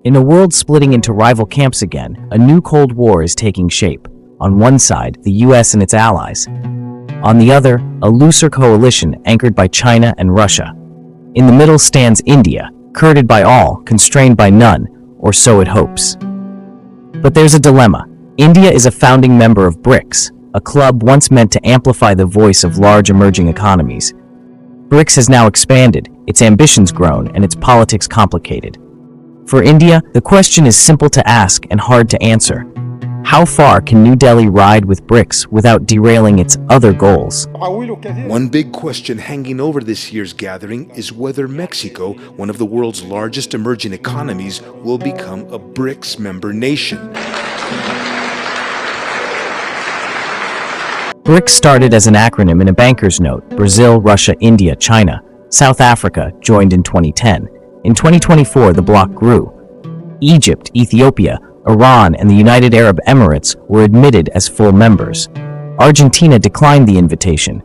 In a world splitting into rival camps again, a new Cold War is taking shape. On one side, the US and its allies. On the other, a looser coalition anchored by China and Russia. In the middle stands India, courted by all, constrained by none, or so it hopes. But there's a dilemma. India is a founding member of BRICS, a club once meant to amplify the voice of large emerging economies. BRICS has now expanded, its ambitions grown, and its politics complicated. For India, the question is simple to ask and hard to answer. How far can New Delhi ride with BRICS without derailing its other goals? One big question hanging over this year's gathering is whether Mexico, one of the world's largest emerging economies, will become a BRICS member nation. BRICS started as an acronym in a banker's note. Brazil, Russia, India, China, South Africa joined in 2010. In 2024, the bloc grew. Egypt, Ethiopia, Iran, and the United Arab Emirates were admitted as full members. Argentina declined the invitation.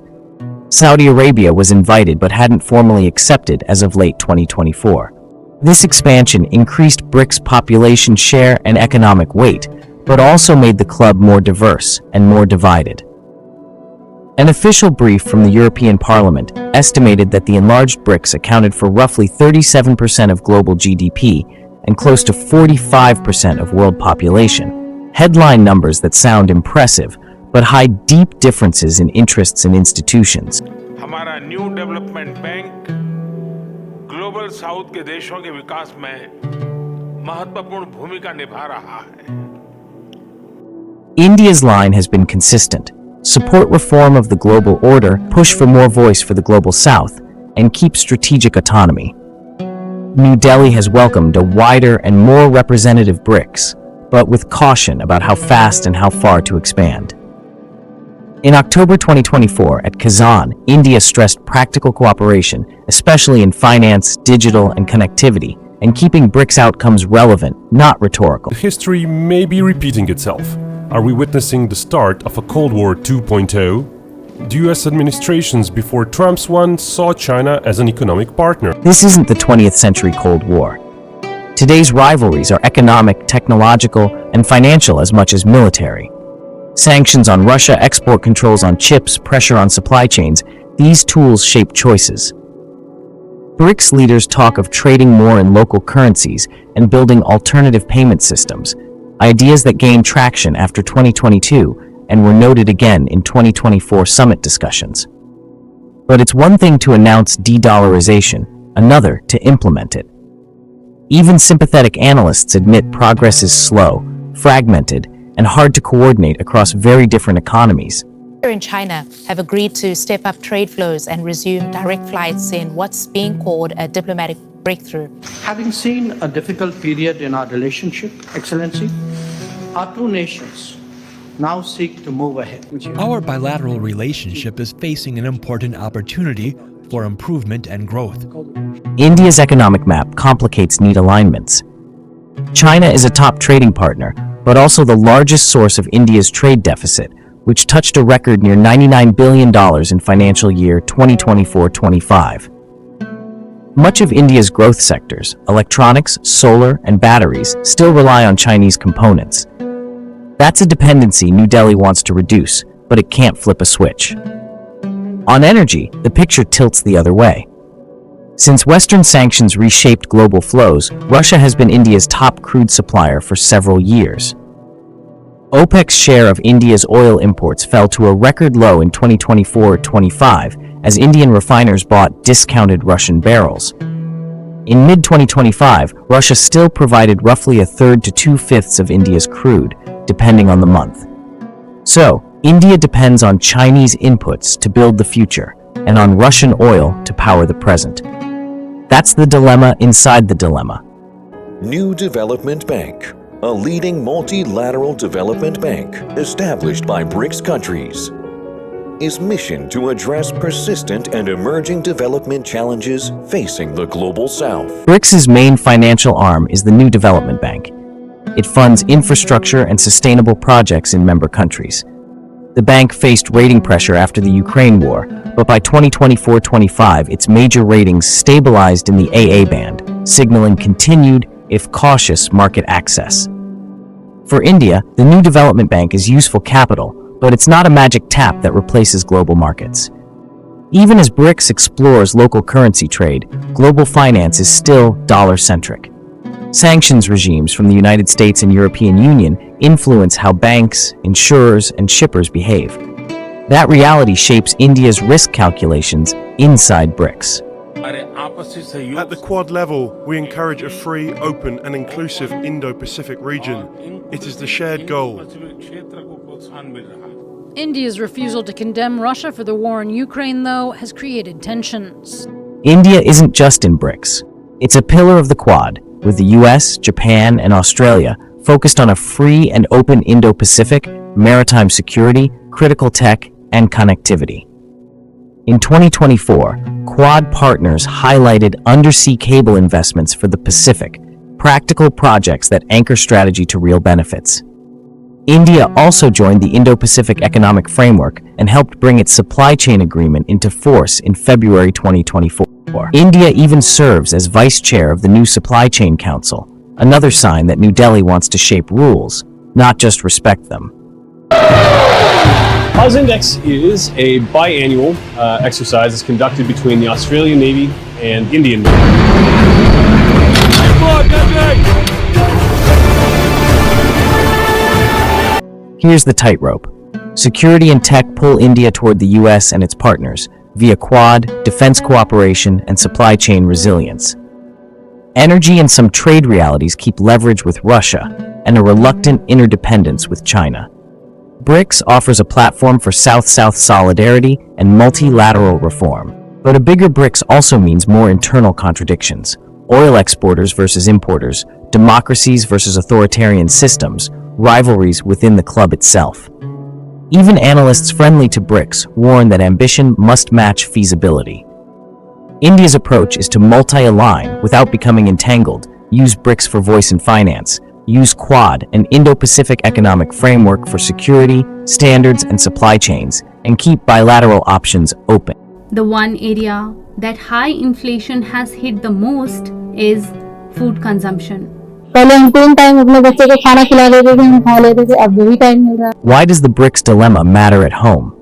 Saudi Arabia was invited but hadn't formally accepted as of late 2024. This expansion increased BRICS' population share and economic weight, but also made the club more diverse and more divided. An official brief from the European Parliament estimated that the enlarged BRICS accounted for roughly 37% of global GDP and close to 45% of world population. Headline numbers that sound impressive, but hide deep differences in interests and institutions. हमारा new development bank global south के देशों के विकास में महत्वपूर्ण भूमिका निभा रहा है. India's line has been consistent. Support reform of the global order, push for more voice for the global south, and keep strategic autonomy. New Delhi has welcomed a wider and more representative BRICS, but with caution about how fast and how far to expand. In October 2024 at Kazan, India stressed practical cooperation, especially in finance, digital, and connectivity, and keeping BRICS outcomes relevant, not rhetorical. History may be repeating itself. Are we witnessing the start of a Cold War 2.0? The US administrations before Trump's one saw China as an economic partner. This isn't the 20th century Cold War. Today's rivalries are economic, technological, and financial as much as military. Sanctions on Russia, export controls on chips, pressure on supply chains, these tools shape choices. BRICS leaders talk of trading more in local currencies and building alternative payment systems, ideas that gained traction after 2022 and were noted again in 2024 summit discussions. But it's one thing to announce de-dollarization, another to implement it. Even sympathetic analysts admit progress is slow, fragmented, and hard to coordinate across very different economies. India and China have agreed to step up trade flows and resume direct flights in what's being called a diplomatic breakthrough. Having seen a difficult period in our relationship, Excellency, our two nations now seek to move ahead. Our bilateral relationship is facing an important opportunity for improvement and growth. India's economic map complicates neat alignments. China is a top trading partner, but also the largest source of India's trade deficit, which touched a record near $99 billion in financial year 2024-25. Much of India's growth sectors, electronics, solar, and batteries, still rely on Chinese components. That's a dependency New Delhi wants to reduce, but it can't flip a switch. On energy, the picture tilts the other way. Since Western sanctions reshaped global flows, Russia has been India's top crude supplier for several years. OPEC's share of India's oil imports fell to a record low in 2024-25 as Indian refiners bought discounted Russian barrels. In mid-2025, Russia still provided roughly a third to two-fifths of India's crude, depending on the month. So, India depends on Chinese inputs to build the future, and on Russian oil to power the present. That's the dilemma inside the dilemma. New Development Bank, a leading multilateral development bank established by BRICS countries, is mission to address persistent and emerging development challenges facing the global south. BRICS' main financial arm is the New Development Bank. It funds infrastructure and sustainable projects in member countries. The bank faced rating pressure after the Ukraine war, but by 2024-25, its major ratings stabilized in the AA band, signaling continued, if cautious, market access. For India, the new development bank is useful capital, but it's not a magic tap that replaces global markets. Even as BRICS explores local currency trade, global finance is still dollar-centric. Sanctions regimes from the United States and European Union influence how banks, insurers, and shippers behave. That reality shapes India's risk calculations inside BRICS. At the Quad level, we encourage a free, open, and inclusive Indo-Pacific region. It is the shared goal. India's refusal to condemn Russia for the war in Ukraine, though, has created tensions. India isn't just in BRICS. It's a pillar of the Quad, with the US, Japan, and Australia focused on a free and open Indo-Pacific, maritime security, critical tech, and connectivity. In 2024, Quad partners highlighted undersea cable investments for the Pacific, practical projects that anchor strategy to real benefits. India also joined the Indo-Pacific Economic Framework and helped bring its supply chain agreement into force in February 2024. India even serves as vice chair of the new Supply Chain Council, another sign that New Delhi wants to shape rules, not just respect them. Oz Index is a biannual exercise that's conducted between the Australian Navy and Indian Navy. Here's the tightrope. Security and tech pull India toward the US and its partners via Quad, defense cooperation, and supply chain resilience. Energy and some trade realities keep leverage with Russia and a reluctant interdependence with China. BRICS offers a platform for South-South solidarity and multilateral reform. But a bigger BRICS also means more internal contradictions. Oil exporters versus importers, democracies versus authoritarian systems, rivalries within the club itself. Even analysts friendly to BRICS warn that ambition must match feasibility. India's approach is to multi-align without becoming entangled, use BRICS for voice in finance, use Quad, an Indo-Pacific economic framework for security, standards, and supply chains, and keep bilateral options open. The one area that high inflation has hit the most is food consumption. Why does the BRICS dilemma matter at home?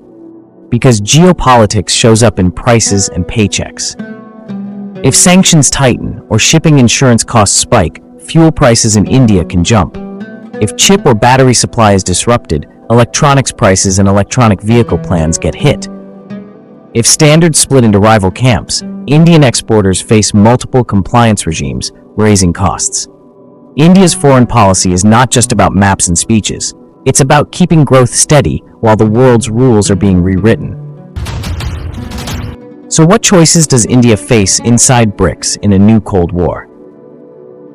Because geopolitics shows up in prices and paychecks. If sanctions tighten or shipping insurance costs spike, fuel prices in India can jump. If chip or battery supply is disrupted, electronics prices and electronic vehicle plans get hit. If standards split into rival camps, Indian exporters face multiple compliance regimes, raising costs. India's foreign policy is not just about maps and speeches. It's about keeping growth steady while the world's rules are being rewritten. So what choices does India face inside BRICS in a new Cold War?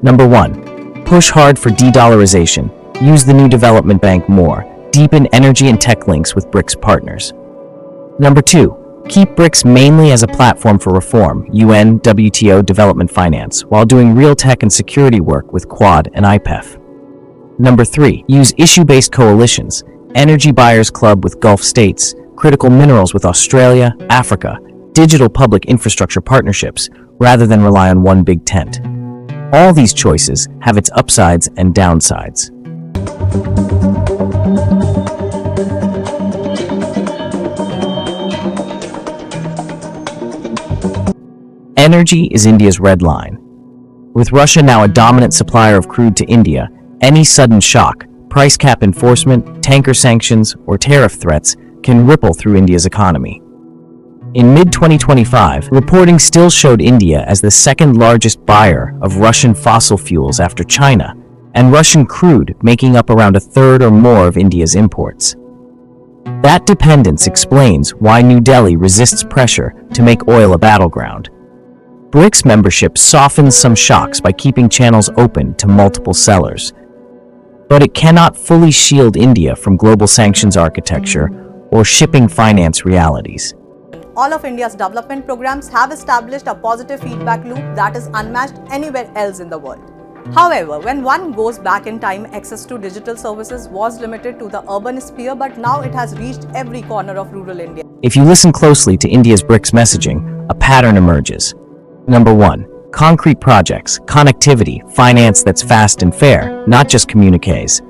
Number 1. Push hard for de-dollarization. Use the new development bank more. Deepen energy and tech links with BRICS partners. Number 2. Keep BRICS mainly as a platform for reform, UN, WTO, development finance, while doing real tech and security work with Quad and IPEF. Number 3. Use issue-based coalitions, Energy Buyers Club with Gulf states, critical minerals with Australia, Africa, digital public infrastructure partnerships, rather than rely on one big tent. All these choices have its upsides and downsides. Energy is India's red line. With Russia now a dominant supplier of crude to India, any sudden shock, price cap enforcement, tanker sanctions, or tariff threats can ripple through India's economy. In mid-2025, reporting still showed India as the second largest buyer of Russian fossil fuels after China, and Russian crude making up around a third or more of India's imports. That dependence explains why New Delhi resists pressure to make oil a battleground. BRICS membership softens some shocks by keeping channels open to multiple sellers. But it cannot fully shield India from global sanctions architecture or shipping finance realities. All of India's development programs have established a positive feedback loop that is unmatched anywhere else in the world. However, when one goes back in time, access to digital services was limited to the urban sphere, but now it has reached every corner of rural India. If you listen closely to India's BRICS messaging, a pattern emerges. Number 1. Concrete projects, connectivity, finance that's fast and fair, not just communiques.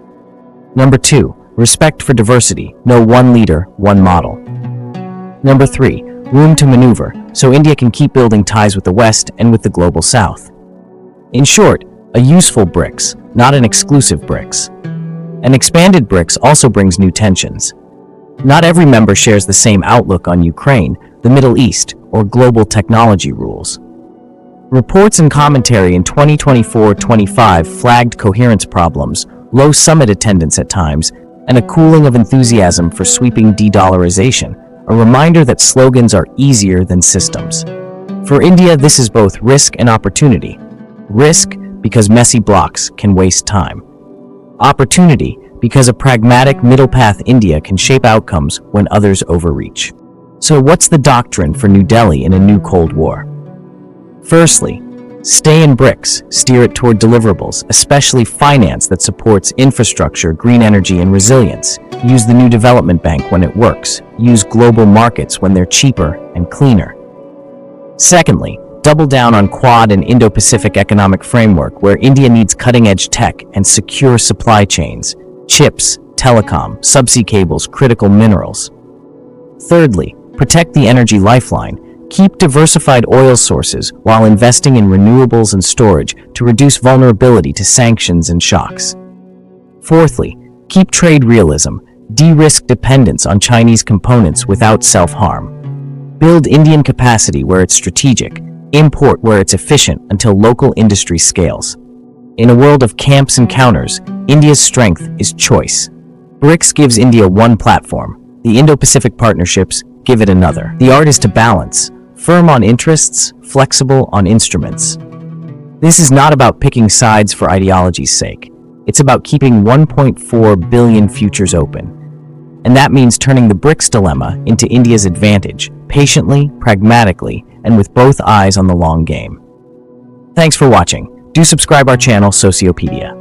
Number 2, respect for diversity, no one leader, one model. Number 3, room to maneuver, so India can keep building ties with the West and with the global South. In short, a useful BRICS, not an exclusive BRICS. An expanded BRICS also brings new tensions. Not every member shares the same outlook on Ukraine, the Middle East, or global technology rules. Reports and commentary in 2024-25 flagged coherence problems, low summit attendance at times, and a cooling of enthusiasm for sweeping de-dollarization, a reminder that slogans are easier than systems. For India, this is both risk and opportunity. Risk, because messy blocks can waste time. Opportunity, because a pragmatic middle path India can shape outcomes when others overreach. So what's the doctrine for New Delhi in a new Cold War? Firstly, stay in BRICS, steer it toward deliverables, especially finance that supports infrastructure, green energy, and resilience. Use the new development bank when it works. Use global markets when they're cheaper and cleaner. Secondly, double down on Quad and Indo-Pacific economic framework where India needs cutting-edge tech and secure supply chains, chips, telecom, subsea cables, critical minerals. Thirdly, protect the energy lifeline. Keep diversified oil sources while investing in renewables and storage to reduce vulnerability to sanctions and shocks. Fourthly, keep trade realism. De-risk dependence on Chinese components without self-harm. Build Indian capacity where it's strategic. Import where it's efficient until local industry scales. In a world of camps and counters, India's strength is choice. BRICS gives India one platform. The Indo-Pacific partnerships give it another. The art is to balance, firm on interests, flexible on instruments. This is not about picking sides for ideology's sake. It's about keeping 1.4 billion futures open. And that means turning the BRICS dilemma into India's advantage, patiently, pragmatically, and with both eyes on the long game. Thanks for watching. Do subscribe our channel, Sociopedia.